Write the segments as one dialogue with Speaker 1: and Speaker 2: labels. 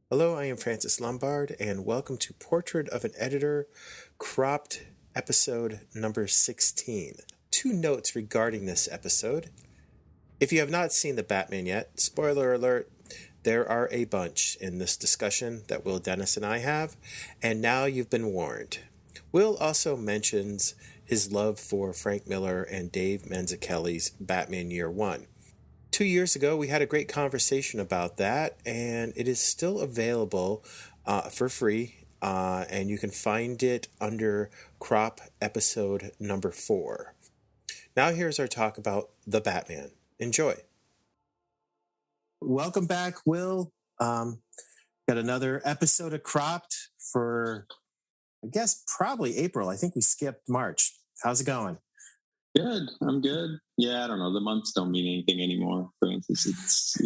Speaker 1: Hello, I am Francis Lombard, and welcome to Portrait of an Editor, cropped episode number 16. Two notes regarding this episode. If you have not seen The Batman yet, spoiler alert, there are a bunch in this discussion that Will Dennis and I have, and now you've been warned. Will also mentions his love for Frank Miller and Dave Mazzucchelli's Batman Year One. 2 years ago, we had a great conversation about that, and it is still available for free, and you can find it under crop episode number 4. Now here's our talk about The Batman. Enjoy. Welcome back, Will. Got another episode of Cropped for, I guess, probably April. I think we skipped March. How's it going?
Speaker 2: Good. I'm good. Yeah, I don't know. The months don't mean anything anymore. For instance, it's,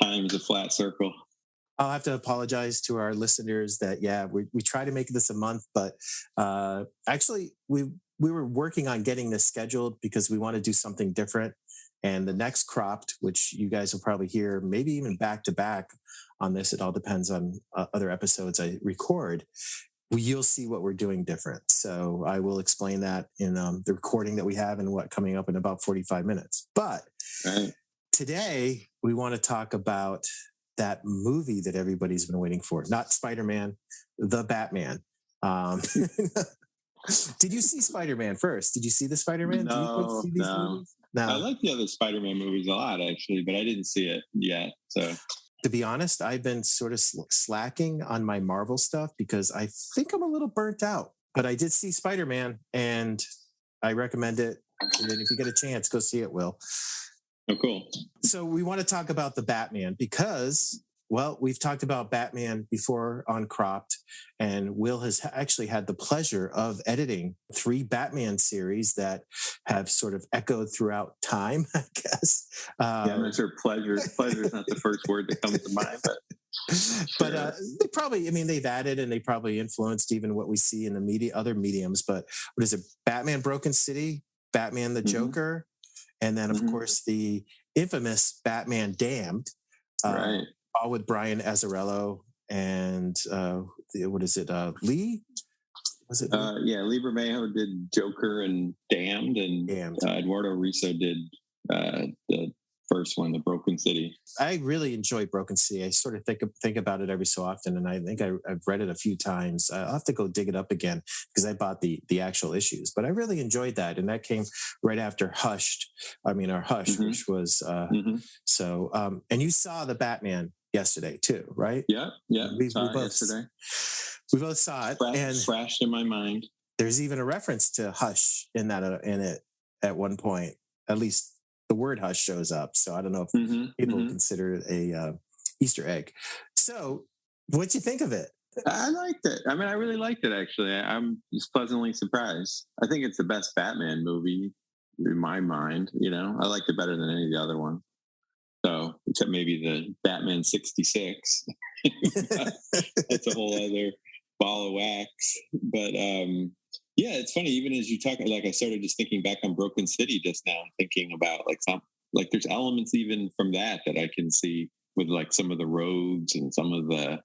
Speaker 2: time is a flat circle.
Speaker 1: I'll have to apologize to our listeners that, we try to make this a month, but actually we were working on getting this scheduled because we want to do something different. And the next cropped, which you guys will probably hear, maybe even back to back on this, it all depends on other episodes I record. You'll see what we're doing different. So I will explain that in the recording that we have and what coming up in about 45 minutes. But Today we want to talk about that movie that everybody's been waiting for. Not Spider-Man, The Batman. Did you see Spider-Man first? Did you see the Spider-Man?
Speaker 2: No. I like the other Spider-Man movies a lot, actually, but I didn't see it yet. So,
Speaker 1: to be honest, I've been sort of slacking on my Marvel stuff because I think I'm a little burnt out. But I did see Spider-Man, and I recommend it. And if you get a chance, go see it, Will.
Speaker 2: Oh, cool.
Speaker 1: So we want to talk about the Batman because, well, we've talked about Batman before on Cropped, and Will has actually had the pleasure of editing 3 Batman series that have sort of echoed throughout time, I guess.
Speaker 2: I'm not sure pleasure. Pleasure is not the first word that comes to mind, but...
Speaker 1: But they probably, they've added and they probably influenced even what we see in the other mediums. But what is it? Batman Broken City, Batman the Joker, and then, of course, the infamous Batman Damned, all with Brian Azzarello and Lee? Was it Lee?
Speaker 2: Lee Bermejo did Joker and Damned, and Eduardo Riso did the first one, The Broken City.
Speaker 1: I really enjoy Broken City. I sort of think about it every so often, and I think I've read it a few times. I'll have to go dig it up again because I bought the actual issues. But I really enjoyed that, and that came right after Hush, which was so. And you saw the Batman yesterday too, right?
Speaker 2: Yeah. We saw it yesterday.
Speaker 1: We both saw it, and
Speaker 2: flashed in my mind.
Speaker 1: There's even a reference to Hush in it at one point, at least. The word Hush shows up. So I don't know if people consider it a Easter egg. So what'd you think of it?
Speaker 2: I liked it. I really liked it, actually. I'm just pleasantly surprised. I think it's the best Batman movie in my mind. I liked it better than any of the other ones. So, except maybe the Batman 66. That's a whole other ball of wax. But, yeah, it's funny. Even as you talk, I started just thinking back on Broken City just now, and thinking about there's elements even from that I can see with some of the roads and some of the,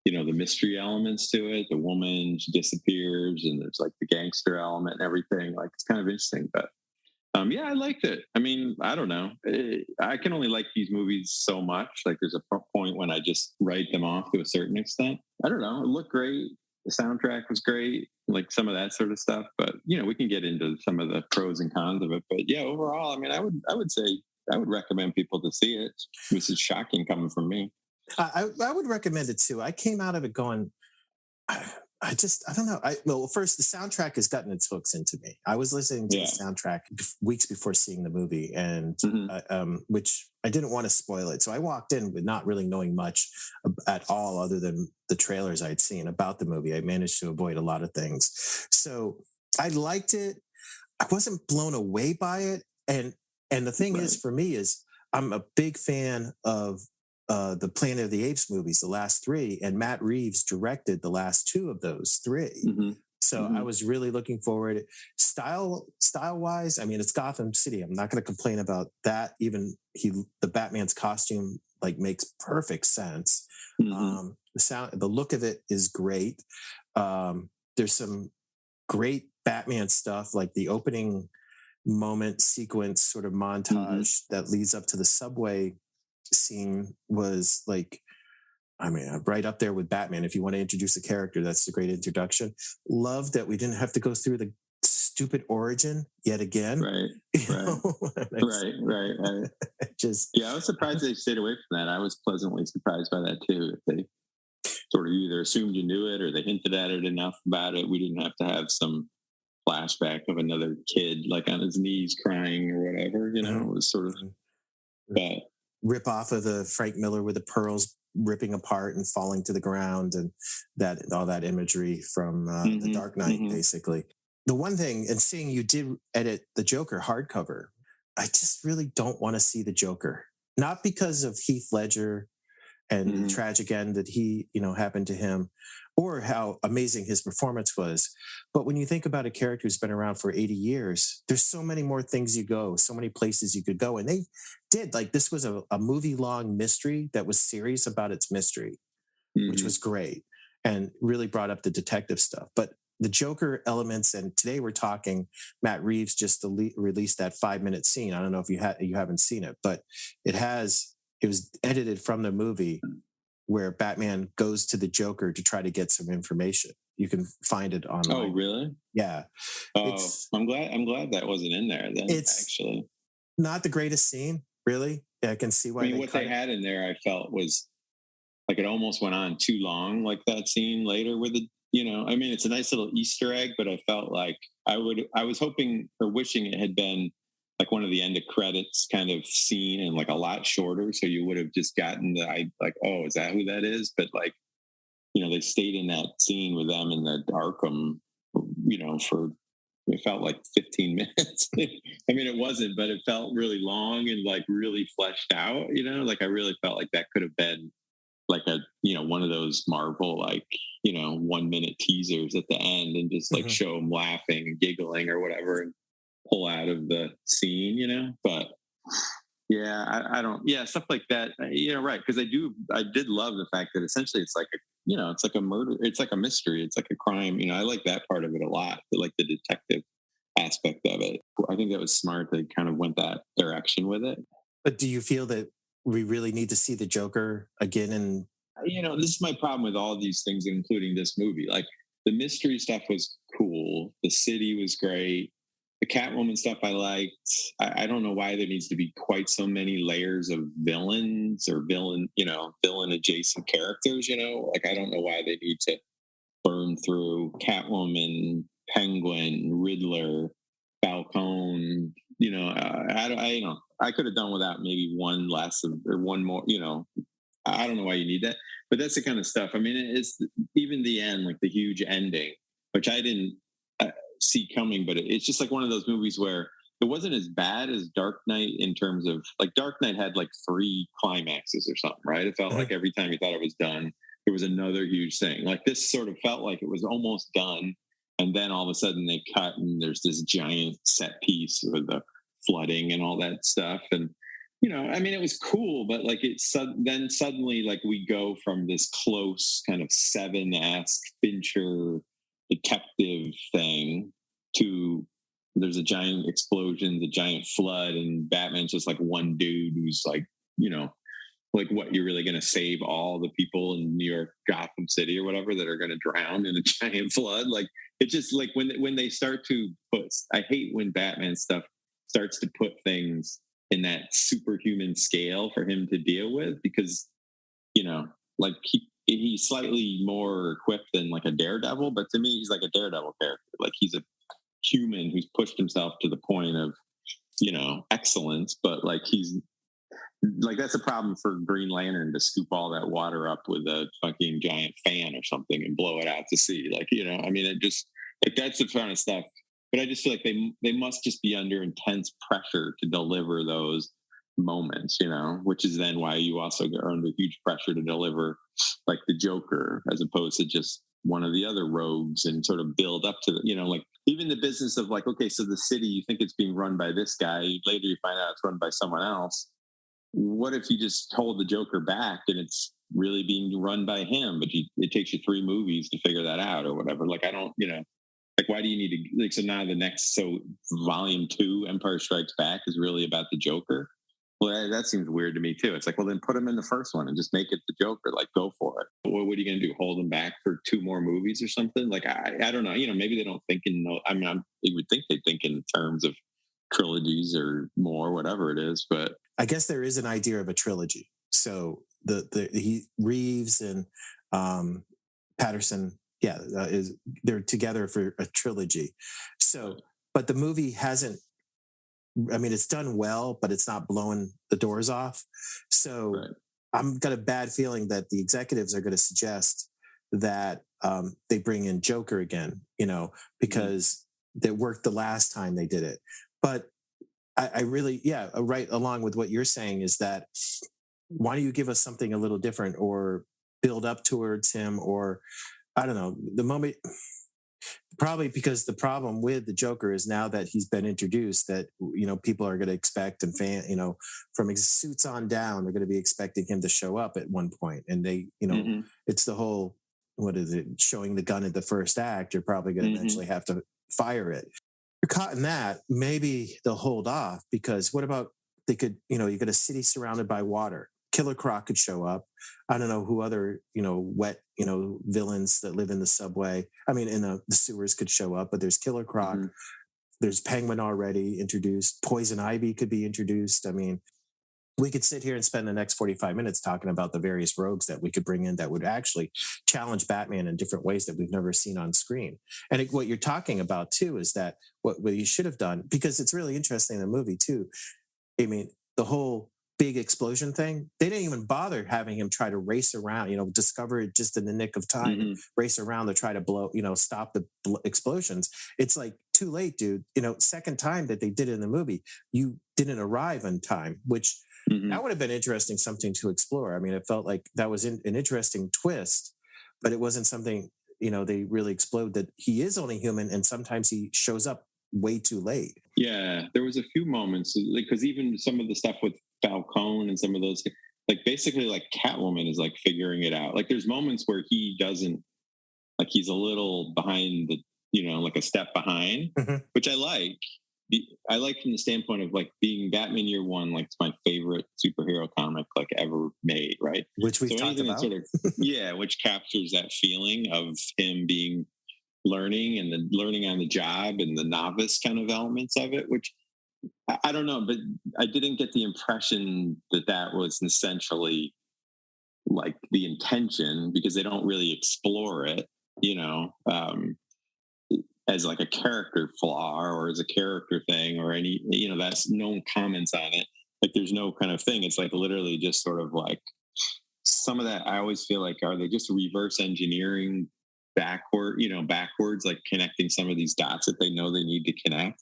Speaker 2: the mystery elements to it. The woman, she disappears, and there's the gangster element and everything. It's kind of interesting, but I liked it. I don't know. I can only like these movies so much. There's a point when I just write them off to a certain extent. I don't know. It looked great. The soundtrack was great, some of that sort of stuff. But we can get into some of the pros and cons of it. But yeah, overall, I would say I would recommend people to see it. This is shocking coming from me.
Speaker 1: I would recommend it too. I came out of it going, I don't know. First, the soundtrack has gotten its hooks into me. I was listening to the soundtrack weeks before seeing the movie, and which I didn't want to spoil it. So I walked in with not really knowing much at all other than the trailers I'd seen about the movie. I managed to avoid a lot of things. So I liked it. I wasn't blown away by it. And the thing is, for me, is I'm a big fan of the Planet of the Apes movies, the last 3, and Matt Reeves directed the last 2 of those 3. So I was really looking forward. Style wise, it's Gotham City. I'm not going to complain about that. Even the Batman's costume like makes perfect sense.
Speaker 2: Mm-hmm.
Speaker 1: The look of it is great. There's some great Batman stuff, like the opening moment sequence sort of
Speaker 2: Mm-hmm.
Speaker 1: montage that leads up to the subway scene was like, I mean, right up there with Batman. If you want to introduce a character, that's a great introduction. Love that we didn't have to go through the stupid origin yet again.
Speaker 2: Right.
Speaker 1: You
Speaker 2: Right.
Speaker 1: know,
Speaker 2: Right.
Speaker 1: just
Speaker 2: Yeah, I was surprised they stayed away from that. I was pleasantly surprised by that too. If they sort of either assumed you knew it or they hinted at it enough about it, we didn't have to have some flashback of another kid like on his knees crying or whatever. You know,
Speaker 1: mhm,
Speaker 2: it was sort of.
Speaker 1: mhm.
Speaker 2: But
Speaker 1: Rip off of the Frank Miller with the pearls ripping apart and falling to the ground, and that all that imagery from the
Speaker 2: mm-hmm,
Speaker 1: Dark Knight,
Speaker 2: mm-hmm.
Speaker 1: basically. The one thing, and seeing you did edit the Joker hardcover, I just really don't want to see the Joker. Not because of Heath Ledger and the
Speaker 2: Mm-hmm.
Speaker 1: tragic end that he, happened to him, or how amazing his performance was. But when you think about a character who's been around for 80 years, there's so many more things you go, so many places you could go. And they did, like, this was a movie long mystery that was serious about its mystery, which
Speaker 2: Mm-hmm.
Speaker 1: was great and really brought up the detective stuff. But the Joker elements, and today we're talking, Matt Reeves just released that 5-minute scene. I don't know if you haven't seen it, but it was edited from the movie where Batman goes to the Joker to try to get some information. You can find it
Speaker 2: Oh,
Speaker 1: online.
Speaker 2: really?
Speaker 1: Yeah,
Speaker 2: Oh,
Speaker 1: it's
Speaker 2: I'm glad. I'm glad that wasn't in there. Then
Speaker 1: it's
Speaker 2: actually,
Speaker 1: not the greatest scene, really. Yeah, I can see
Speaker 2: I
Speaker 1: why
Speaker 2: mean,
Speaker 1: they
Speaker 2: what
Speaker 1: cut
Speaker 2: they
Speaker 1: it.
Speaker 2: had in there, I felt was like it almost went on too long. Like that scene later with the, I mean, it's a nice little Easter egg, but I felt like I was hoping or wishing it had been like one of the end of credits kind of scene and like a lot shorter, so you would have just gotten I like, oh, is that who that is? But like, they stayed in that scene with them in the Arkham, for it felt like 15 minutes. I mean, it wasn't, but it felt really long and like really fleshed out, like I really felt like that could have been like one of those Marvel, like, 1 minute teasers at the end and just like
Speaker 1: Mhm.
Speaker 2: show them laughing and giggling or whatever and pull out of the scene, but yeah, I don't. Yeah, stuff like that. Right? Because I did love the fact that essentially it's like it's like a murder. It's like a mystery. It's like a crime. I like that part of it a lot. I like the detective aspect of it. I think that was smart. They kind of went that direction with it.
Speaker 1: But do you feel that we really need to see the Joker again? And
Speaker 2: This is my problem with all these things, including this movie. Like the mystery stuff was cool. The city was great. The Catwoman stuff I liked. I don't know why there needs to be quite so many layers of villains or villain adjacent characters. Like I don't know why they need to burn through Catwoman, Penguin, Riddler, Falcone. I could have done without maybe one less or one more. I don't know why you need that, but that's the kind of stuff. I mean, it's even the end, like the huge ending, which I didn't see coming, but it's just like one of those movies where it wasn't as bad as Dark Knight in terms of like Dark Knight had like 3 climaxes or something, right? It felt like every time you thought it was done, there was another huge thing. Like this sort of felt like it was almost done, and then all of a sudden they cut and there's this giant set piece with the flooding and all that stuff. And I mean, it was cool, but like then suddenly like we go from this close kind of Seven-esque Fincher detective thing to there's a giant explosion, the giant flood, and Batman's just like one dude who's like, like what you're really going to save all the people in New York, Gotham City or whatever that are going to drown in a giant flood. Like it's just like when they start to put, I hate when Batman stuff starts to put things in that superhuman scale for him to deal with because like he's slightly more equipped than like a Daredevil, but to me he's like a Daredevil character. Like he's a human who's pushed himself to the point of excellence, but like he's like that's a problem for Green Lantern to scoop all that water up with a fucking giant fan or something and blow it out to sea. Like I mean, it just like that's the kind of stuff. But I just feel like they must just be under intense pressure to deliver those moments, which is then why you also are under huge pressure to deliver like the Joker as opposed to just one of the other rogues and sort of build up to the, like even the business of like, okay, so the city, you think it's being run by this guy, later you find out it's run by someone else. what if you just hold the Joker back and it's really being run by him, but it takes you 3 movies to figure that out or whatever? Like, I don't, like, why do you need to, like, so now the next, so volume 2, Empire Strikes Back, is really about the Joker? Well, that seems weird to me too. It's like, well, then put him in the first one and just make it the Joker. Like, go for it. What are you going to do? Hold him back for 2 more movies or something? Like, I don't know. Maybe they don't think I mean, you would think they think in terms of trilogies or more, whatever it is. But
Speaker 1: I guess there is an idea of a trilogy. So he Reeves and Patterson, they're together for a trilogy. So, but the movie hasn't. I mean, it's done well, but it's not blowing the doors off. So right. I'm got a bad feeling that the executives are going to suggest that they bring in Joker again, because they worked the last time they did it. But I really, right along with what you're saying is that why don't you give us something a little different or build up towards him, or I don't know, the moment. Probably because the problem with the Joker is now that he's been introduced, that people are going to expect and from his suits on down, they're going to be expecting him to show up at one point, and they it's the whole, what is it, showing the gun at the first act. You're probably going to eventually have to fire it. You're caught in that. Maybe they'll hold off, because what about they could you got a city surrounded by water. Killer Croc could show up. I don't know who other, wet, villains that live in the subway. I mean, in the sewers could show up, but there's Killer Croc. There's Penguin already introduced. Poison Ivy could be introduced. I mean, we could sit here and spend the next 45 minutes talking about the various rogues that we could bring in that would actually challenge Batman in different ways that we've never seen on screen. And what you're talking about, too, is that what you should have done, because it's really interesting in the movie, too. I mean, the whole big explosion thing, they didn't even bother having him try to race around, discover it just in the nick of time, and race around to try to blow, stop the explosions. It's like, too late, dude. Second time that they did it in the movie, you didn't arrive on time, which that would have been interesting, something to explore. I mean, it felt like that was an interesting twist, but it wasn't something, they really explored, that he is only human and sometimes he shows up way too late.
Speaker 2: Yeah, there was a few moments, because even some of the stuff with Falcone and some of those, like, basically, like, Catwoman is like figuring it out. Like, there's moments where he doesn't, like, he's a little behind the, like a step behind, which I like. I like from the standpoint of, like, being Batman Year One, like, it's my favorite superhero comic, like, ever made, right?
Speaker 1: Which we've talked about.
Speaker 2: Which captures that feeling of him being learning and the learning on the job and the novice kind of elements of it, which I don't know, but I didn't get the impression that was essentially like the intention, because they don't really explore it, as like a character flaw or as a character thing or any, that's no comments on it. Like, there's no kind of thing. It's like literally just sort of like some of that. I always feel like, are they just reverse engineering backwards, like connecting some of these dots that they know they need to connect,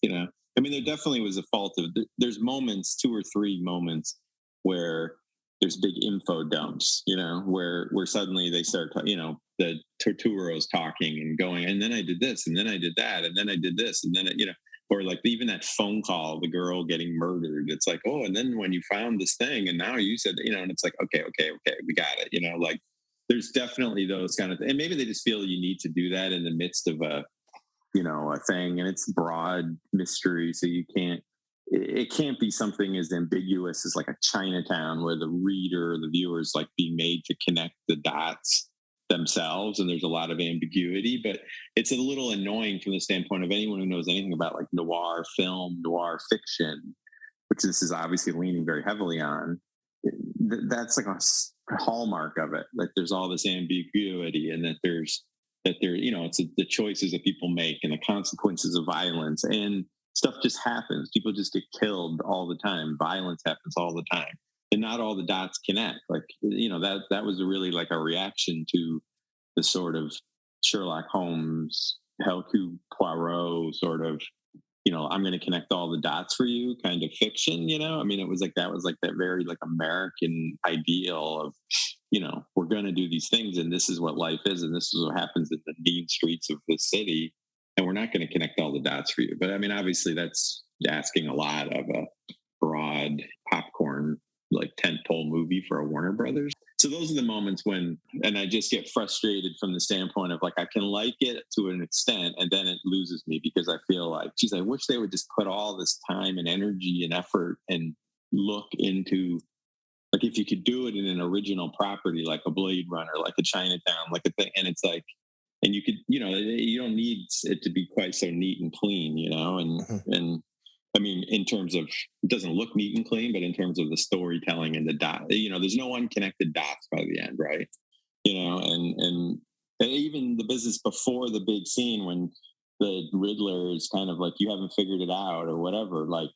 Speaker 2: I mean, there definitely was a fault of, there's moments, 2 or 3 moments where there's big info dumps, where suddenly they start, the Torturo's talking and going, and then I did this, and then I did that, and then I did this, and then, or like even that phone call, the girl getting murdered. It's like, oh, and then when you found this thing, and now you said, and it's like, okay, we got it, like, there's definitely those kind of things. And maybe they just feel you need to do that in the midst of a thing, and it's broad mystery. So it can't be something as ambiguous as like a Chinatown, where the reader, the viewer, is like being made to connect the dots themselves. And there's a lot of ambiguity, but it's a little annoying from the standpoint of anyone who knows anything about like noir film, noir fiction, which this is obviously leaning very heavily on. That's like a hallmark of it. Like, there's all this ambiguity, and that there's it's the choices that people make and the consequences of violence, and stuff just happens. People just get killed all the time. Violence happens all the time, and not all the dots connect. Like, that was really like a reaction to the sort of Sherlock Holmes, Hercule Poirot sort of, I'm going to connect all the dots for you kind of fiction, I mean, it was like, that was like that very like American ideal of, we're going to do these things, and this is what life is, and this is what happens in the mean streets of the city, and we're not going to connect all the dots for you. But I mean, obviously that's asking a lot of a broad popcorn, like tentpole movie for a Warner Brothers. So those are the moments when, and I just get frustrated from the standpoint of like, I can like it to an extent, and then it loses me because I feel like, geez, I wish they would just put all this time and energy and effort and look into, like, if you could do it in an original property, like a Blade Runner, like a Chinatown, like a thing. And it's like, and you could, you don't need it to be quite so neat and clean, and I mean, in terms of, it doesn't look neat and clean, but in terms of the storytelling and the dot, there's no unconnected dots by the end, right? And even the business before the big scene when the Riddler is kind of like, you haven't figured it out or whatever, like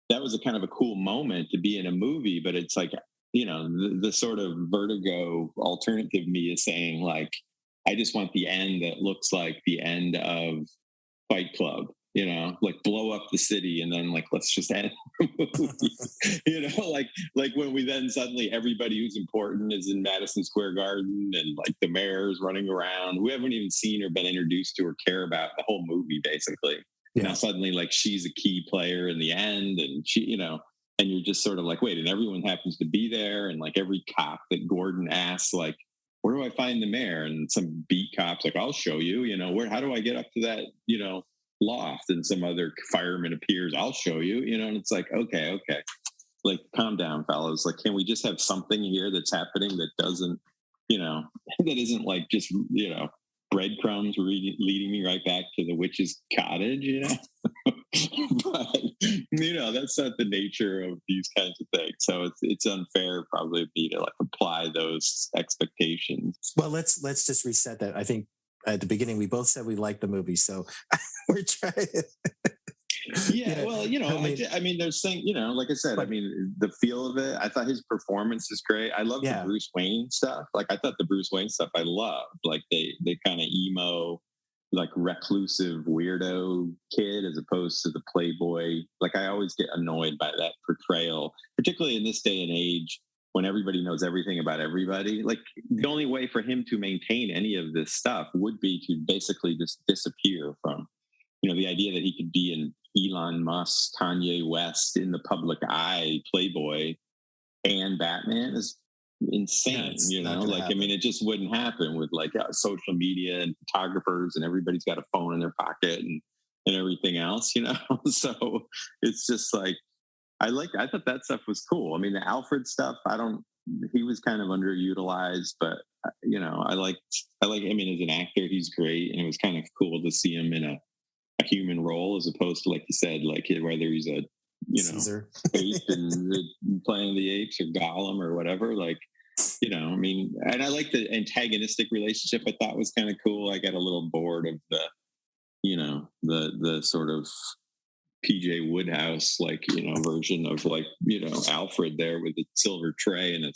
Speaker 2: that was a kind of a cool moment to be in a movie, but it's like, the sort of Vertigo alternative me is saying like, I just want the end that looks like the end of Fight Club, like blow up the city and then like let's just end the movie. like when we then suddenly everybody who's important is in Madison Square Garden and like the mayor's running around, who haven't even seen or been introduced to or care about the whole movie basically. Yeah. Now suddenly like she's a key player in the end, and she, and you're just sort of like, wait, and everyone happens to be there, and like every cop that Gordon asks, like, where do I find the mayor? And some beat cops like, I'll show you, how do I get up to that, loft? And some other fireman appears, I'll show you, and it's like, okay, like calm down, fellas. Like, can we just have something here that's happening that doesn't, that isn't like just, breadcrumbs leading me right back to the witch's cottage, but that's not the nature of these kinds of things. So it's unfair probably of me to like apply those expectations.
Speaker 1: Well, let's just reset that. I think at the beginning we both said we liked the movie, so we're trying.
Speaker 2: Yeah, well, I mean, there's things, like I said, I mean, the feel of it, I thought his performance is great. I love the Bruce Wayne stuff. Like, I thought the Bruce Wayne stuff I loved. Like, they kind of emo, like reclusive weirdo kid as opposed to the playboy. Like, I always get annoyed by that portrayal, particularly in this day and age when everybody knows everything about everybody. Like, the only way for him to maintain any of this stuff would be to basically just disappear from, the idea that he could be in Elon Musk, Kanye West in the public eye, Playboy, and Batman is insane. Like, I mean, it just wouldn't happen with like social media and photographers and everybody's got a phone in their pocket and everything else, So it's just like, I thought that stuff was cool. I mean, the Alfred stuff, he was kind of underutilized, but I like him as an actor. He's great. And it was kind of cool to see him in a human role as opposed to, like you said, like whether he's a Caesar ape and playing the apes or Gollum or whatever, like I mean, and I like the antagonistic relationship. I thought was kind of cool. I got a little bored of the the sort of PJ Woodhouse like version of like Alfred there with the silver tray and a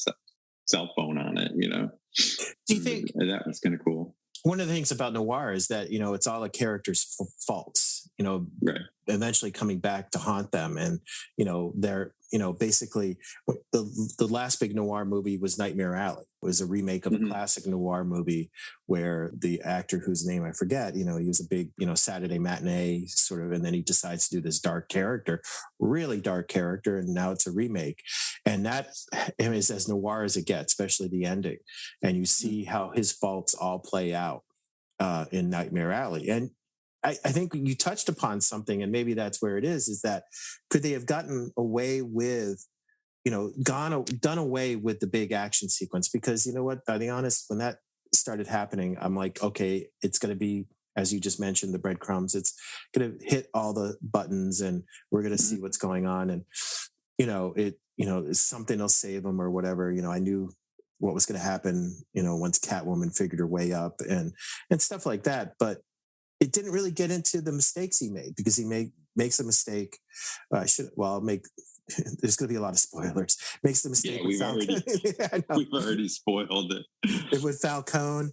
Speaker 2: cell phone on it.
Speaker 1: Do you think
Speaker 2: that was kind of cool?
Speaker 1: One of the things about noir is that, it's all a character's faults,
Speaker 2: right.
Speaker 1: Eventually coming back to haunt them. And, they're, basically the last big noir movie was Nightmare Alley. It was a remake of a classic noir movie where the actor whose name I forget, he was a big, Saturday matinee sort of, and then he decides to do this dark character, really dark character. And now it's a remake. And that is as noir as it gets, especially the ending. And you see how his faults all play out in Nightmare Alley. And I think you touched upon something, and maybe that's where it is that could they have gotten away with, done away with the big action sequence? Because to be honest, when that started happening, I'm like, okay, it's going to be, as you just mentioned, the breadcrumbs. It's going to hit all the buttons, and we're going to see what's going on, and something will save them or whatever. I knew what was going to happen, once Catwoman figured her way up and stuff like that, but it didn't really get into the mistakes he made, because he makes a mistake. There's going to be a lot of spoilers. Makes the mistake.
Speaker 2: Yeah, we've already spoiled it.
Speaker 1: With Falcone,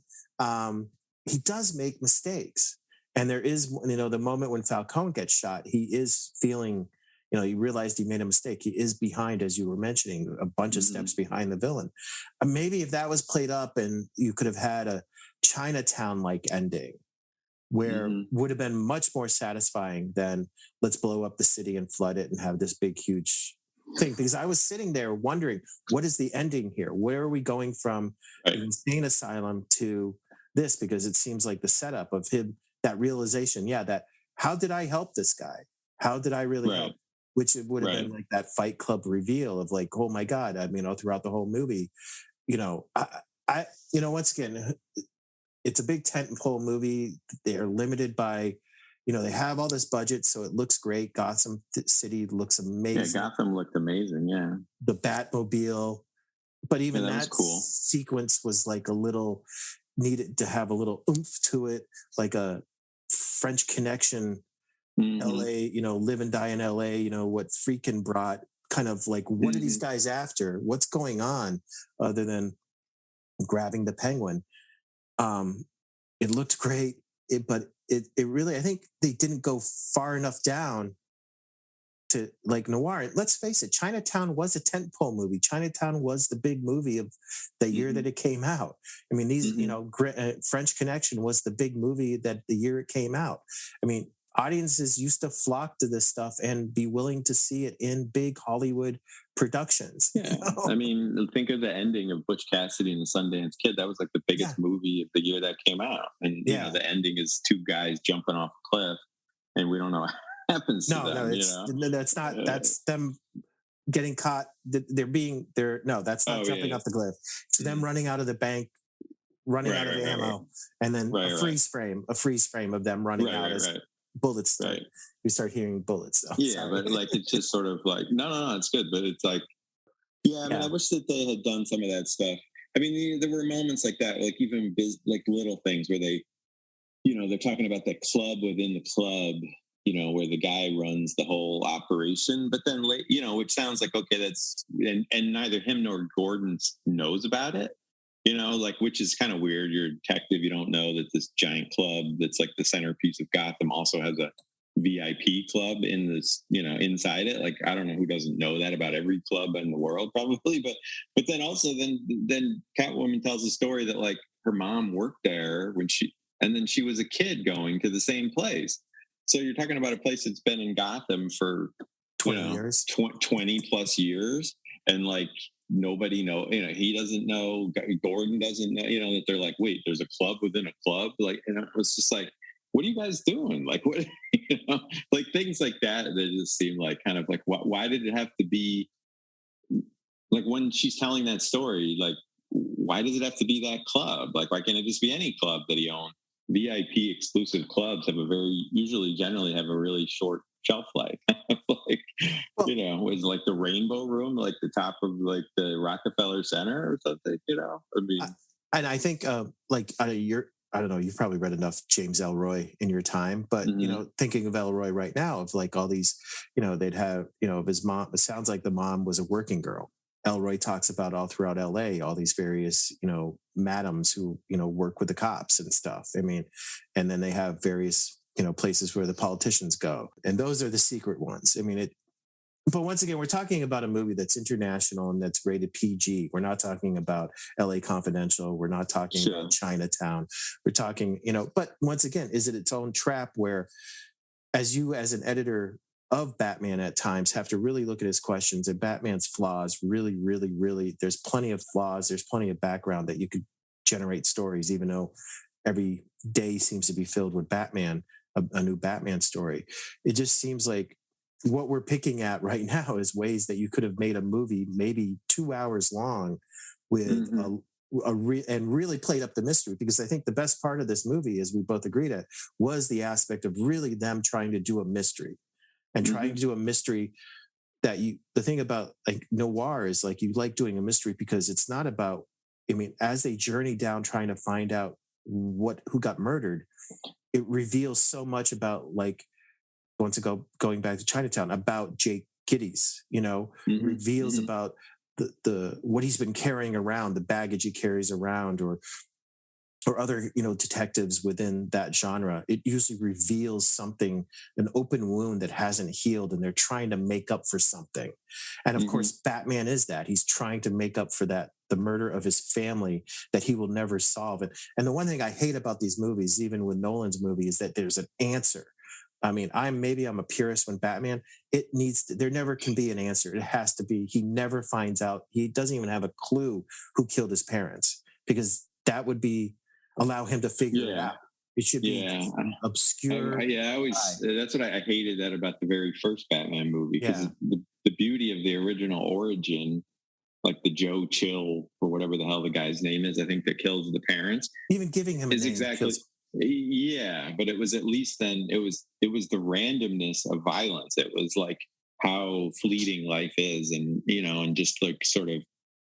Speaker 1: he does make mistakes. And there is, the moment when Falcone gets shot, he is feeling, he realized he made a mistake. He is behind, as you were mentioning, a bunch of steps behind the villain. Maybe if that was played up and you could have had a Chinatown-like ending, where would have been much more satisfying than let's blow up the city and flood it and have this big, huge thing, because I was sitting there wondering, what is the ending here? Where are we going from
Speaker 2: Right.
Speaker 1: the insane asylum to this? Because it seems like the setup of him, that realization, yeah, that how did I help this guy? How did I really
Speaker 2: Right.
Speaker 1: help? Which it would have
Speaker 2: Right.
Speaker 1: been like that Fight Club reveal of like, oh my God. I mean, throughout the whole movie, you know, once again, it's a big tentpole movie. They're limited by, they have all this budget, so it looks great. Gotham City looks
Speaker 2: Yeah,
Speaker 1: amazing.
Speaker 2: Gotham looked amazing. Yeah.
Speaker 1: The Batmobile, but even
Speaker 2: Yeah, that was
Speaker 1: that
Speaker 2: cool.
Speaker 1: sequence was like a little needed to have a little oomph to it, like a French Connection,
Speaker 2: Hmm.
Speaker 1: LA, live and die in LA, what Freakin' brought, kind of like, what are these
Speaker 2: Hmm.
Speaker 1: guys after? What's going on other than grabbing the penguin? Um, it looked great, but it really, I think they didn't go far enough down to like noir. Let's face it, Chinatown was a tentpole movie. Chinatown was the big movie of the year that
Speaker 2: Hmm.
Speaker 1: it came out. I mean, these,
Speaker 2: Hmm.
Speaker 1: French Connection was the big movie that the year it came out. I mean, audiences used to flock to this stuff and be willing to see it in big Hollywood productions.
Speaker 2: Yeah. I mean, think of the ending of Butch Cassidy and the Sundance Kid. That was like the
Speaker 1: Yeah,
Speaker 2: biggest movie of the year that came out. And,
Speaker 1: yeah.
Speaker 2: the ending is two guys jumping off a cliff, and we don't know what happens to
Speaker 1: No,
Speaker 2: them,
Speaker 1: that's not. That's them getting caught. They're no, that's not
Speaker 2: Oh,
Speaker 1: jumping
Speaker 2: yeah.
Speaker 1: off the cliff. It's them
Speaker 2: Mhm.
Speaker 1: running out of the bank, running
Speaker 2: Right,
Speaker 1: out of
Speaker 2: right, right, right.
Speaker 1: ammo, and then
Speaker 2: Right, right.
Speaker 1: a freeze frame of them running
Speaker 2: Right,
Speaker 1: out
Speaker 2: right,
Speaker 1: as
Speaker 2: right.
Speaker 1: bullets start.
Speaker 2: Right.
Speaker 1: We start hearing bullets. So
Speaker 2: Yeah,
Speaker 1: sorry.
Speaker 2: but like it's just sort of like no, it's good, but it's like yeah. I mean, I
Speaker 1: Yeah,
Speaker 2: wish that they had done some of that stuff. I mean, there were moments like that, like even like little things where they, they're talking about the club within the club, where the guy runs the whole operation, but then late, which sounds like okay, that's and neither him nor Gordon knows about it. Like which is kind of weird. You're a detective, you don't know that this giant club that's like the centerpiece of Gotham also has a VIP club in this, inside it. Like I don't know who doesn't know that about every club in the world, probably. But then also then Catwoman tells a story that like her mom worked there and then she was a kid going to the same place. So you're talking about a place that's been in Gotham for
Speaker 1: 20 years.
Speaker 2: 20 plus years, and like nobody he doesn't know, Gordon doesn't know, that they're like, wait, there's a club within a club, like, and it was just like, what are you guys doing? Like, what, like things like that just seem like kind of like, why did it have to be like when she's telling that story, like, why does it have to be that club? Like, why can't it just be any club that he owned? VIP exclusive clubs have usually generally have a really short shelf life. Like,
Speaker 1: Well,
Speaker 2: was like the Rainbow Room, like the top of like the Rockefeller Center or something, I
Speaker 1: I,
Speaker 2: mean,
Speaker 1: and I think you're. I don't know. You've probably read enough James Elroy in your time, but
Speaker 2: mm-hmm,
Speaker 1: thinking of Elroy right now, of like all these, they'd have, of his mom. It sounds like the mom was a working girl. Elroy talks about all throughout LA, all these various, madams who, work with the cops and stuff. I mean, and then they have various, places where the politicians go. And those are the secret ones. I mean, but once again, we're talking about a movie that's international and that's rated PG. We're not talking about LA Confidential. We're not talking about
Speaker 2: sure.
Speaker 1: Chinatown. We're talking, but once again, is it its own trap where, as an editor of Batman at times, have to really look at his questions and Batman's flaws really, really, really, there's plenty of flaws. There's plenty of background that you could generate stories, even though every day seems to be filled with Batman, a new Batman story. It just seems like what we're picking at right now is ways that you could have made a movie maybe 2 hours long with
Speaker 2: Mm-hmm,
Speaker 1: and really played up the mystery, because I think the best part of this movie, as we both agreed at, was the aspect of really them trying to do a mystery and trying
Speaker 2: mm-hmm,
Speaker 1: to do a mystery the thing about like noir is like you like doing a mystery because it's not about, I mean, as they journey down trying to find out who got murdered, it reveals so much about, like, once ago going back to Chinatown, about Jake Giddies,
Speaker 2: mm-hmm,
Speaker 1: reveals
Speaker 2: mm-hmm,
Speaker 1: about the what he's been carrying around, the baggage he carries around, or other, detectives within that genre. It usually reveals something, an open wound that hasn't healed, and they're trying to make up for something. And of
Speaker 2: mm-hmm,
Speaker 1: course, Batman is that. He's trying to make up for that, the murder of his family that he will never solve. And the one thing I hate about these movies, even with Nolan's movie, is that there's an answer. I mean, I'm a purist when Batman. There never can be an answer. It has to be. He never finds out. He doesn't even have a clue who killed his parents, because that would be allow him to figure it
Speaker 2: Yeah.
Speaker 1: out. It should be
Speaker 2: Yeah.
Speaker 1: obscure.
Speaker 2: I always, that's what I hated that about the very first Batman movie, because
Speaker 1: Yeah.
Speaker 2: the beauty of the original origin, like the Joe Chill or whatever the hell the guy's name is, I think, that kills the parents,
Speaker 1: Even giving him a
Speaker 2: is
Speaker 1: name
Speaker 2: exactly,
Speaker 1: kills.
Speaker 2: yeah, but it was, at least then it was the randomness of violence. It was like how fleeting life is, and and just like sort of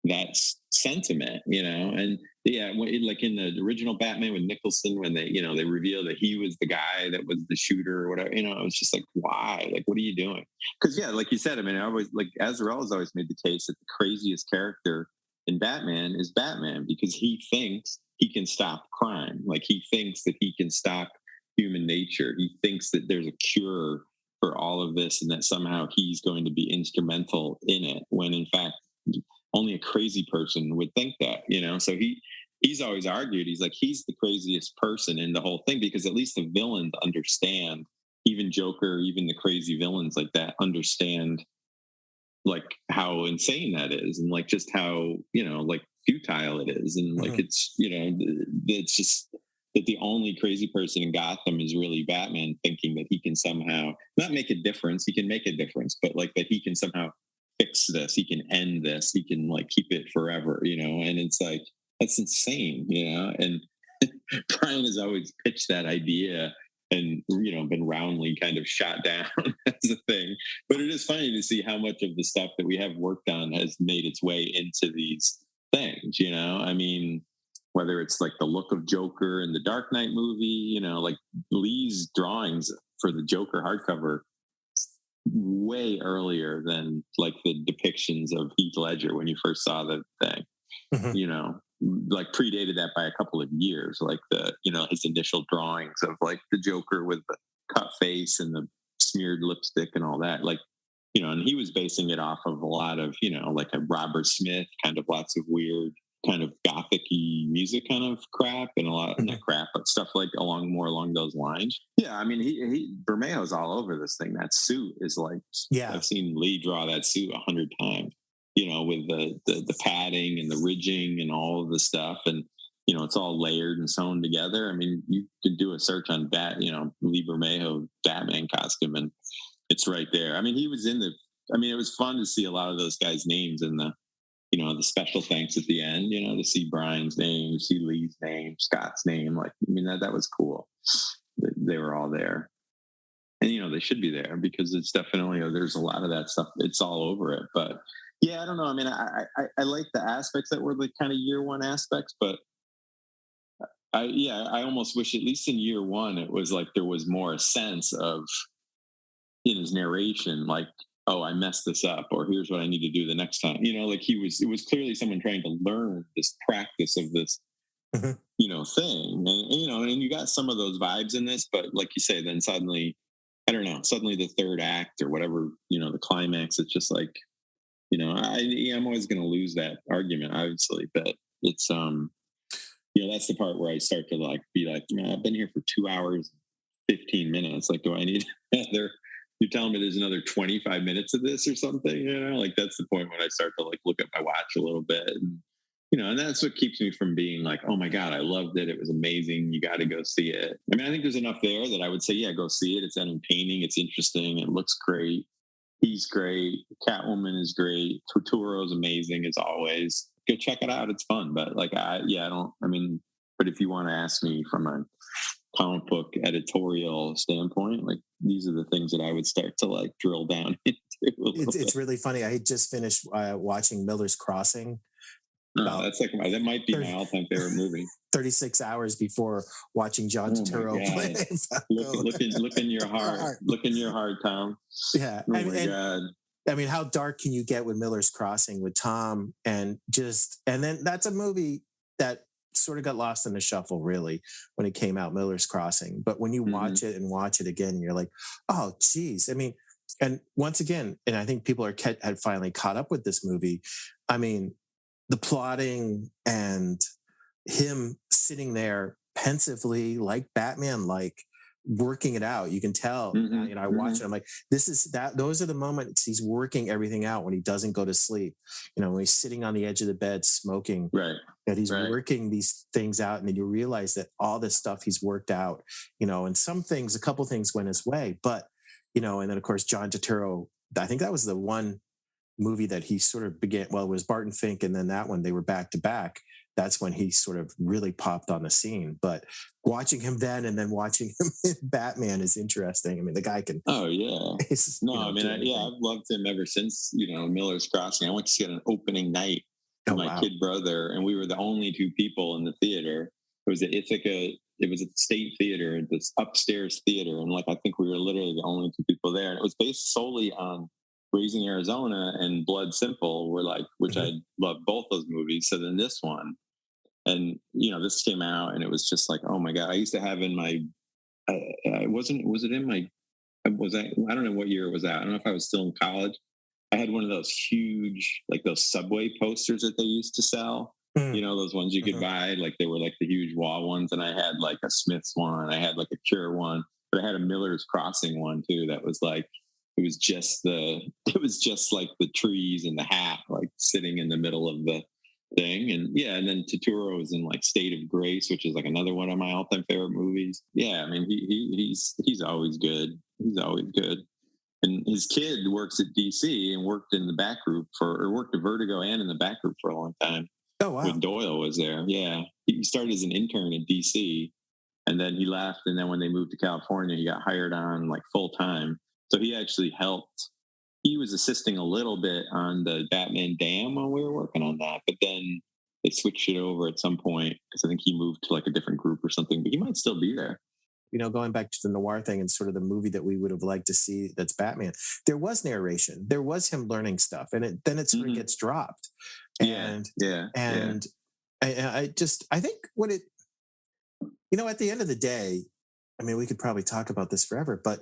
Speaker 2: that sentiment, and yeah, like in the original Batman with Nicholson, when they revealed that he was the guy that was the shooter or whatever, it was just like, why? Like, what are you doing? Because yeah, like you said, I mean, I always, like, Azrael has always made the case that the craziest character in Batman is Batman, because he thinks he can stop crime. Like, he thinks that he can stop human nature. He thinks that there's a cure for all of this, and that somehow he's going to be instrumental in it, when in fact only a crazy person would think that. So he's always argued, he's like, he's the craziest person in the whole thing, because at least the villains understand, even Joker, even the crazy villains like that understand, like, how insane that is, and like just how like futile it is, and like it's just that the only crazy person in Gotham is really Batman, thinking that he can somehow not make a difference. He can make a difference, but like that he can somehow fix this, he can end this, he can like keep it forever, and it's like, that's insane, and Brian has always pitched that idea, and been roundly kind of shot down as a thing. But it is funny to see how much of the stuff that we have worked on has made its way into these things. I mean, whether it's like the look of Joker in the Dark Knight movie, like Lee's drawings for the Joker hardcover way earlier than like the depictions of Heath Ledger when you first saw the thing, like predated that by a couple of years, like his initial drawings of like the Joker with the cut face and the smeared lipstick and all that, like, and he was basing it off of a lot of, like a Robert Smith kind of, lots of weird kind of gothic-y music kind of crap, and a lot of not crap, but stuff like along those lines. Yeah, I mean, he Bermejo's all over this thing. That suit is like, I've seen Lee draw that suit 100 times. With the padding and the ridging and all of the stuff, and it's all layered and sewn together. I mean, you could do a search on Lee Bermejo Batman costume, and it's right there. I mean, he was in the. I mean, it was fun to see a lot of those guys' names in the the special thanks at the end, to see Brian's name, see Lee's name, Scott's name. Like, I mean, that was cool. They were all there. And, they should be there, because it's definitely, there's a lot of that stuff. It's all over it. But yeah, I don't know. I mean, I like the aspects that were the kind of year one aspects, but I almost wish, at least in year one, it was like there was more a sense of, in his narration, like, oh, I messed this up, or here's what I need to do the next time. Like it was clearly someone trying to learn this practice of this, thing. And you got some of those vibes in this, but like you say, then suddenly, I don't know, suddenly the third act or whatever, the climax, it's just like, I'm always going to lose that argument, obviously, but it's, that's the part where I start to like, be like, I've been here for 2 hours, 15 minutes. Like, do I need another? You're telling me there's another 25 minutes of this or something, like that's the point when I start to like look at my watch a little bit, and and that's what keeps me from being like, oh my God, I loved it, it was amazing, you got to go see it. I mean, I think there's enough there that I would say, yeah, go see it. It's entertaining, it's interesting, it looks great, he's great, Catwoman is great, Turturro's amazing as always. Go check it out, it's fun. But like, but if you want to ask me from a comic book editorial standpoint, like these are the things that I would start to like drill down into.
Speaker 1: It's really funny. I just finished watching Miller's Crossing.
Speaker 2: That's like that might be my all-time favorite movie.
Speaker 1: 36 hours before watching John Turturro play.
Speaker 2: Look in your heart. Look in your heart, Tom.
Speaker 1: Yeah.
Speaker 2: Oh my God.
Speaker 1: I mean, how dark can you get with Miller's Crossing with Tom? And then that's a movie that sort of got lost in the shuffle, really, when it came out, Miller's Crossing. But when you watch it and watch it again, you're like, oh, geez. I mean, and once again, and I think people had finally caught up with this movie. I mean, the plotting and him sitting there pensively, like Batman, like working it out. You can tell. I watch it. I'm like, this is that. Those are the moments he's working everything out when he doesn't go to sleep. When he's sitting on the edge of the bed smoking.
Speaker 2: Right.
Speaker 1: That he's working these things out, and then you realize that all this stuff he's worked out. And a couple things went his way, but and then of course John Turturro. I think that was the one movie that he sort of began. Well, it was Barton Fink, and then that one they were back to back. That's when he sort of really popped on the scene. But watching him then and then watching him in Batman is interesting. I mean, the guy can.
Speaker 2: Oh yeah. I've loved him ever since Miller's Crossing. I went to see it on opening night with my kid brother, and we were the only two people in the theater. It was at Ithaca. It was at the State Theater, this upstairs theater, and I think we were literally the only two people there. And it was based solely on Raising Arizona and Blood Simple, which I love both those movies. So then this one. And this came out, and it was just like, oh my god! I used to have in my, I don't know what year it was out. I don't know if I was still in college. I had one of those huge, those Subway posters that they used to sell. Those ones you could buy, they were the huge wall ones. And I had a Smith's one, I had a Cure one, but I had a Miller's Crossing one too. That was it was just the trees and the hat, sitting in the middle of the thing. And then Turturro was in State of Grace, which is another one of my all-time favorite movies. I mean, he's always good. He's always good. And his kid works at DC and worked in the back group worked at Vertigo and in the back group for a long time.
Speaker 1: Oh wow!
Speaker 2: When Doyle was there, he started as an intern at DC, and then he left. And then when they moved to California, he got hired on full time. So he actually helped. He was assisting a little bit on the Batman Dam when we were working on that, but then they switched it over at some point because I think he moved to a different group or something, but he might still be there.
Speaker 1: Going back to the noir thing and sort of the movie that we would have liked to see that's Batman, there was narration. There was him learning stuff, and then it sort of gets dropped. And I think what it, at the end of the day, I mean, we could probably talk about this forever, but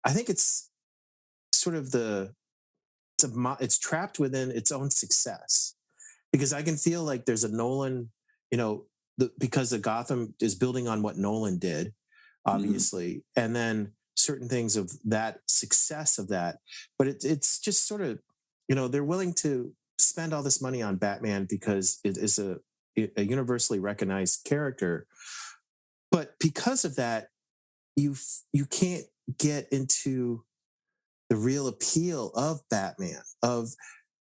Speaker 1: I think it's sort of it's trapped within its own success, because I can feel like there's a Nolan, because the Gotham is building on what Nolan did, obviously, and then certain things of that success of that, but it's just sort of, they're willing to spend all this money on Batman because it is a universally recognized character, but because of that, you can't get into the real appeal of Batman, of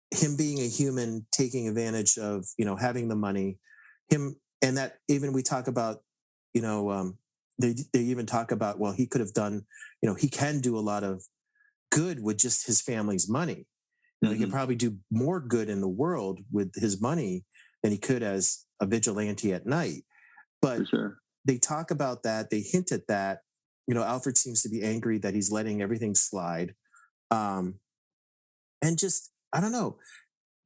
Speaker 1: him being a human, taking advantage of, having the money, him. And that even we talk about, they even talk about, well, he could have done, he can do a lot of good with just his family's money. He could probably do more good in the world with his money than he could as a vigilante at night. But they talk about that. They hint at that. Alfred seems to be angry that he's letting everything slide. And just, I don't know,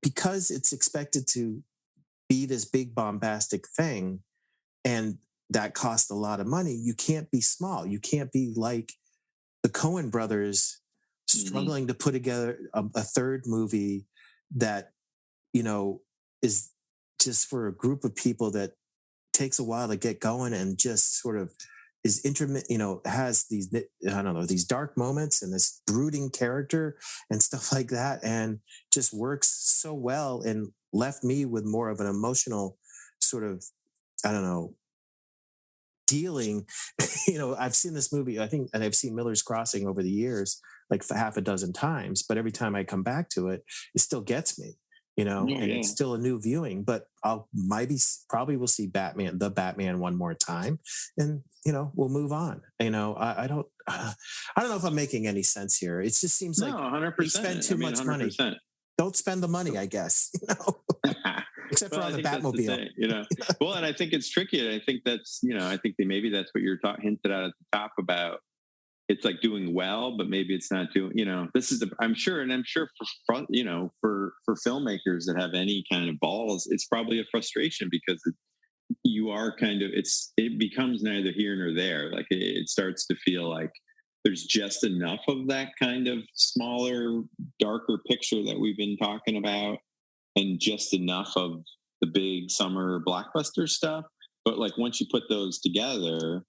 Speaker 1: because it's expected to be this big bombastic thing, and that cost a lot of money, you can't be small. You can't be like the Coen brothers struggling to put together a third movie that, is just for a group of people that takes a while to get going and just sort of is intermittent, has these, I don't know, these dark moments and this brooding character and stuff like that, and just works so well and left me with more of an emotional sort of, I don't know, dealing. I've seen this movie, I think, and I've seen Miller's Crossing over the years, half a dozen times, but every time I come back to it, it still gets me, it's still a new viewing, but probably will see the Batman one more time, and, we'll move on. I don't know if I'm making any sense here. It just seems like
Speaker 2: 100%.
Speaker 1: we spend too much
Speaker 2: 100%.
Speaker 1: Money. Don't spend the money, I guess, except for on the Batmobile.
Speaker 2: Well, and I think it's tricky. And I think that's, I think maybe that's what you're hinted at the top about. It's doing well, but maybe it's not doing, this is, I'm sure for filmmakers that have any kind of balls, it's probably a frustration because you are it becomes neither here nor there. It starts to feel like there's just enough of that kind of smaller, darker picture that we've been talking about, and just enough of the big summer blockbuster stuff. But once you put those together,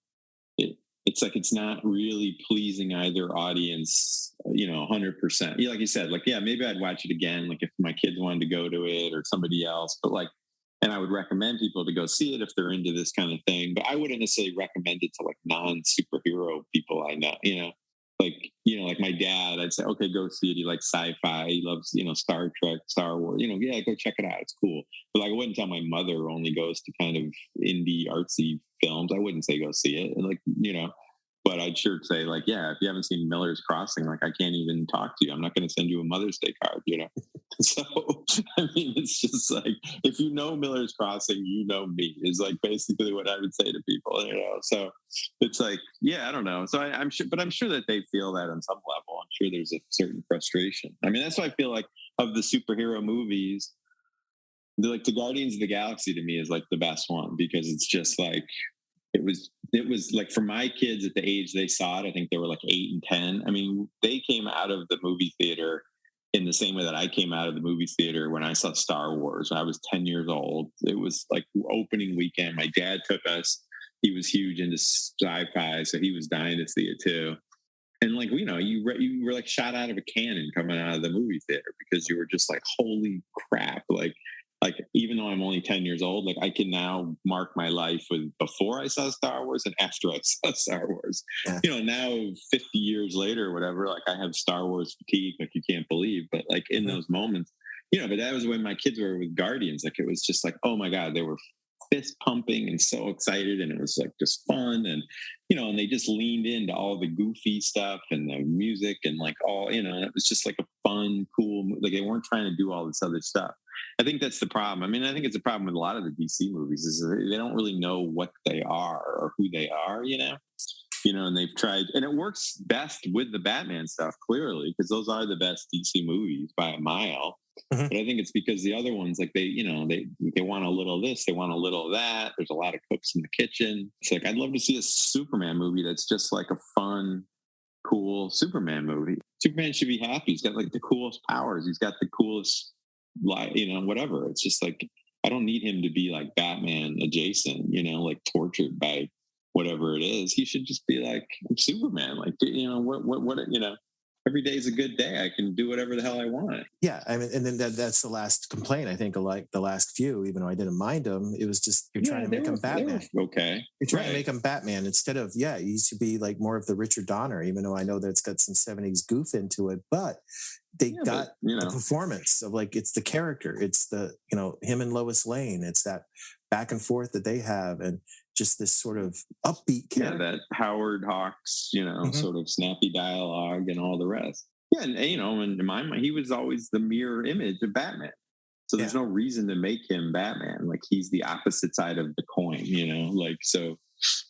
Speaker 2: it's like it's not really pleasing either audience, 100%. Yeah, like you said, like, yeah, maybe I'd watch it again, like if my kids wanted to go to it or somebody else, but like, and I would recommend people to go see it if they're into this kind of thing, but I wouldn't necessarily recommend it to like non superhero people I know, like, like my dad, I'd say, okay, go see it. He likes sci-fi. He loves, Star Trek, Star Wars, yeah, go check it out. It's cool. But like, I wouldn't tell my mother who only goes to kind of indie artsy films. I wouldn't say go see it. And like, but I'd sure say like, yeah, if you haven't seen Miller's Crossing, like I can't even talk to you. I'm not going to send you a Mother's Day card. So I mean, it's just like if you know Miller's Crossing, you know me is like basically what I would say to people. So it's like, yeah, I don't know. So I'm sure, but I'm sure that they feel that on some level. I'm sure there's a certain frustration. I mean, that's why I feel like of the superhero movies, like the Guardians of the Galaxy to me is like the best one because it's just like it was like for my kids at the age they saw it, I think they were like 8 and 10. I mean, they came out of the movie theater in the same way that I came out of the movie theater when I saw Star Wars. I was 10 years old. It was like opening weekend. My dad took us. He was huge into sci-fi, so he was dying to see it too. And like, you were like shot out of a cannon coming out of the movie theater because you were just like, holy crap. Like even though I'm only 10 years old, like I can now mark my life with before I saw Star Wars and after I saw Star Wars. Yeah. Now 50 years later or whatever, like I have Star Wars fatigue, like you can't believe. But like in those moments, but that was when my kids were with Guardians. Like it was just like, oh my God, they were fist pumping and so excited, and it was like just fun, and and they just leaned into all the goofy stuff and the music and like all, it was just like a fun, cool, like they weren't trying to do all this other stuff. I think that's the problem. I mean, I think it's a problem with a lot of the DC movies is they don't really know what they are or who they are, and they've tried, and it works best with the Batman stuff, clearly, because those are the best DC movies by a mile. Mm-hmm. But I think it's because the other ones, like they want a little of this, they want a little of that. There's a lot of cooks in the kitchen. It's like, I'd love to see a Superman movie that's just like a fun, cool Superman movie. Superman should be happy. He's got like the coolest powers. He's got the coolest, whatever. It's just like, I don't need him to be like Batman adjacent, like tortured by whatever it is. He should just be like, I'm Superman. Like, what, every day is a good day. I can do whatever the hell I want.
Speaker 1: Yeah. I mean, and then that's the last complaint, I think, like the last few, even though I didn't mind them, it was just, you're trying to make him Batman.
Speaker 2: Okay.
Speaker 1: You're trying to make him Batman instead of, he used to be like more of the Richard Donner, even though I know that it's got some 70s goof into it, but they got the performance of like, it's the character, it's the, him and Lois Lane, it's that back and forth that they have, and just this sort of upbeat character.
Speaker 2: Yeah, that Howard Hawks, sort of snappy dialogue and all the rest. Yeah, and in my mind, he was always the mirror image of Batman. So there's no reason to make him Batman. Like he's the opposite side of the coin, like so,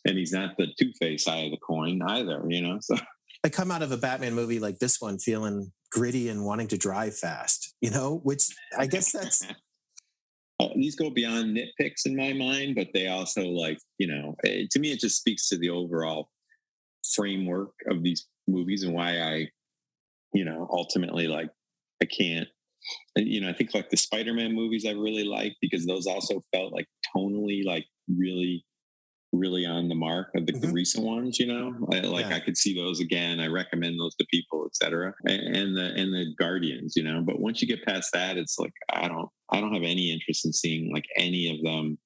Speaker 2: and he's not the Two-Face side of the coin either, So
Speaker 1: I come out of a Batman movie like this one feeling gritty and wanting to drive fast, which I guess that's.
Speaker 2: These go beyond nitpicks in my mind, but they also like, to me, it just speaks to the overall framework of these movies and why I, ultimately like, I can't, I think like the Spider-Man movies I really like because those also felt like tonally, like really, really on the mark of the recent ones, I could see those again. I recommend those to people, etc. And the Guardians, but once you get past that, it's like, I don't have any interest in seeing like any of them,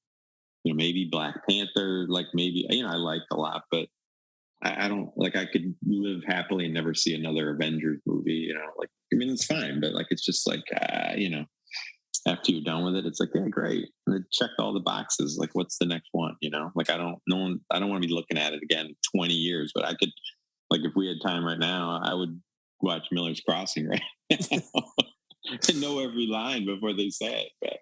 Speaker 2: maybe Black Panther, like maybe, I liked a lot, but I don't like, I could live happily and never see another Avengers movie, like, I mean, it's fine, but like, it's just like, after you're done with it, it's like, yeah, great. And it checked all the boxes. Like, what's the next one? Like, I don't want to be looking at it again in 20 years, but I could, like, if we had time right now, I would watch Miller's Crossing right now and know every line before they say it.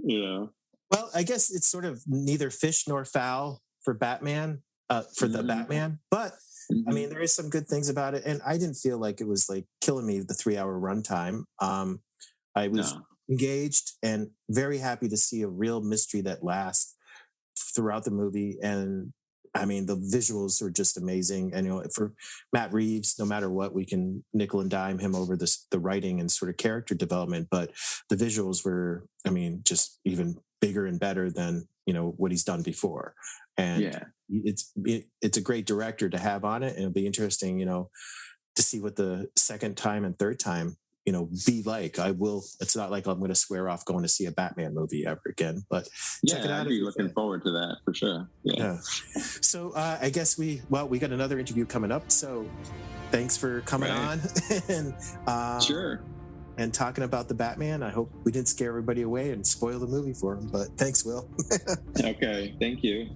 Speaker 2: But,
Speaker 1: Well, I guess it's sort of neither fish nor fowl for Batman, for the Batman, but I mean, there is some good things about it. And I didn't feel like it was like killing me the 3-hour runtime. I was engaged and very happy to see a real mystery that lasts throughout the movie. And I mean, the visuals are just amazing. And, for Matt Reeves, no matter what, we can nickel and dime him over the writing and sort of character development. But the visuals were, I mean, just even bigger and better than, what he's done before. And it's a great director to have on it, and it'll be interesting, to see what the second time and third time, be like. It's not like I'm going to swear off going to see a Batman movie ever again, but check it out.
Speaker 2: I'd be looking forward to that for sure. Yeah.
Speaker 1: So I guess we got another interview coming up. So thanks for coming on and
Speaker 2: sure.
Speaker 1: And talking about the Batman. I hope we didn't scare everybody away and spoil the movie for them, but thanks, Will.
Speaker 2: Okay. Thank you.